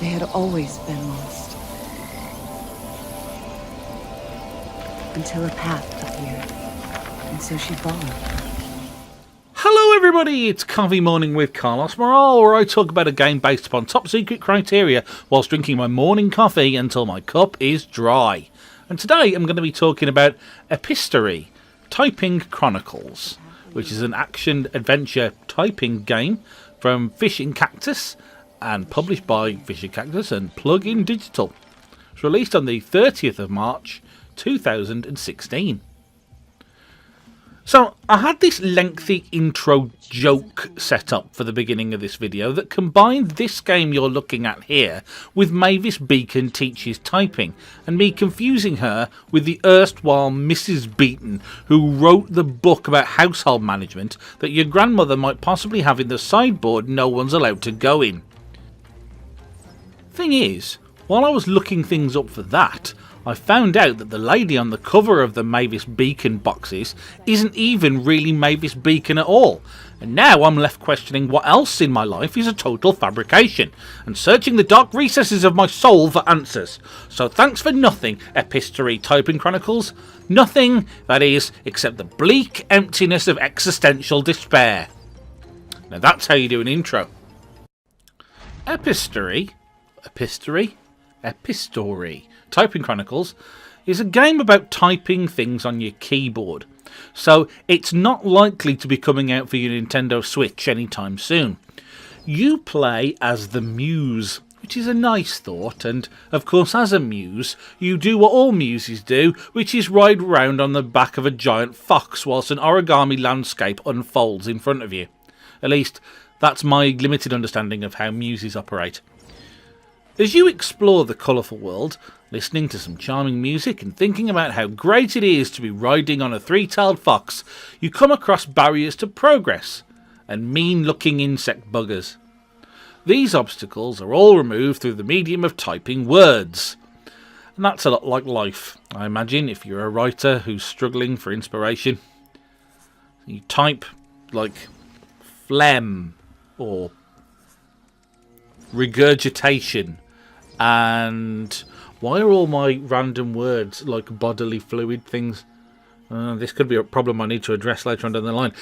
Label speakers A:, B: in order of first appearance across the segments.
A: They had always been lost. Until a path appeared, and so she followed.
B: Hello everybody, it's Coffee Morning with Carlos Morale, where I talk about a game based upon top secret criteria whilst drinking my morning coffee until my cup is dry. And today I'm going to be talking about Epistory, Typing Chronicles, which is an action-adventure typing game from Cactus and published by Cactus and Plug-in Digital. It's released on the 30th of March 2016. So, I had this lengthy intro joke set up for the beginning of this video that combined this game you're looking at here with Mavis Beacon Teaches Typing, and me confusing her with the erstwhile Mrs. Beaton who wrote the book about household management that your grandmother might possibly have in the sideboard no one's allowed to go in. Thing is, while I was looking things up for that, I found out that the lady on the cover of the Mavis Beacon boxes isn't even really Mavis Beacon at all. And now I'm left questioning what else in my life is a total fabrication, and searching the dark recesses of my soul for answers. So thanks for nothing, Epistory Typing Chronicles. Nothing, that is, except the bleak emptiness of existential despair. Now that's how you do an intro. Epistory Typing Chronicles is a game about typing things on your keyboard, so it's not likely to be coming out for your Nintendo Switch anytime soon. You play as the Muse, which is a nice thought, and of course as a muse you do what all muses do, which is ride around on the back of a giant fox whilst an origami landscape unfolds in front of you. At least that's my limited understanding of how muses operate. As you explore the colourful world, listening to some charming music and thinking about how great it is to be riding on a three-tailed fox, you come across barriers to progress and mean-looking insect buggers. These obstacles are all removed through the medium of typing words. And that's a lot like life, I imagine, if you're a writer who's struggling for inspiration. You type like phlegm or regurgitation, and why are all my random words like bodily fluid things? This could be a problem I need to address later on down the line.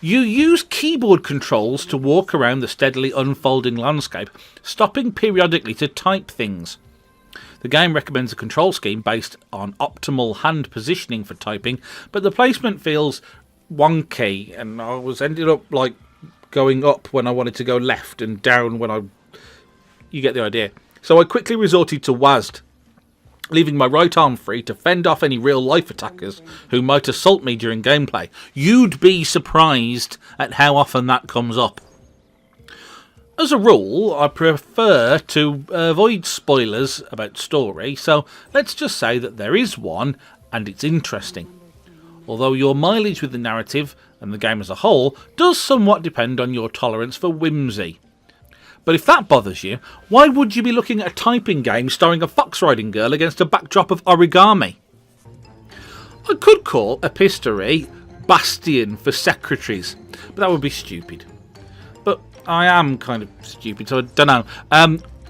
B: You use keyboard controls to walk around the steadily unfolding landscape, stopping periodically to type things. The game recommends a control scheme based on optimal hand positioning for typing, but the placement feels wonky, and I ended up like going up when I wanted to go left and down when you get the idea. So I quickly resorted to WASD, leaving my right arm free to fend off any real-life attackers who might assault me during gameplay. You'd be surprised at how often that comes up. As a rule, I prefer to avoid spoilers about story, so let's just say that there is one, and it's interesting. Although your mileage with the narrative and the game as a whole does somewhat depend on your tolerance for whimsy. But if that bothers you, why would you be looking at a typing game starring a fox riding girl against a backdrop of origami? I could call Epistory Bastion for Secretaries, but that would be stupid. But I am kind of stupid, so I don't know.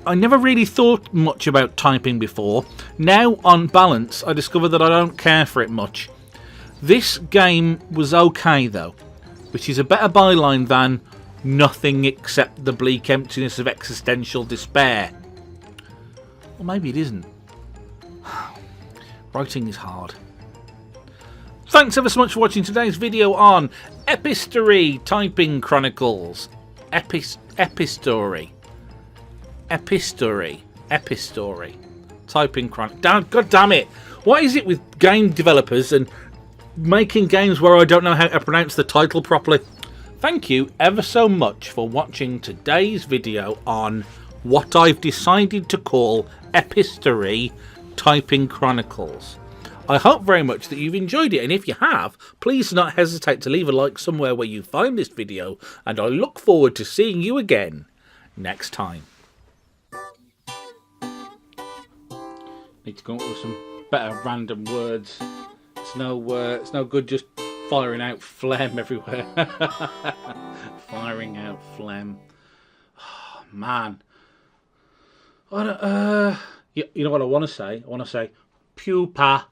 B: I never really thought much about typing before. Now, on balance, I discovered that I don't care for it much. This game was okay though, which is a better byline than nothing except the bleak emptiness of existential despair. Or maybe it isn't. Writing is hard. Thanks ever so much for watching today's video on Epistory Typing Chronicles. Epistory. Typing Chronicles. God damn it! What is it with game developers and making games where I don't know how to pronounce the title properly? Thank you ever so much for watching today's video on what I've decided to call Epistory Typing Chronicles. I hope very much that you've enjoyed it, and if you have, please do not hesitate to leave a like somewhere where you find this video, and I look forward to seeing you again next time. Need to come up with some better random words. It's no good just firing out phlegm everywhere. Firing out phlegm. Oh, man. You know what I want to say? I want to say pupa.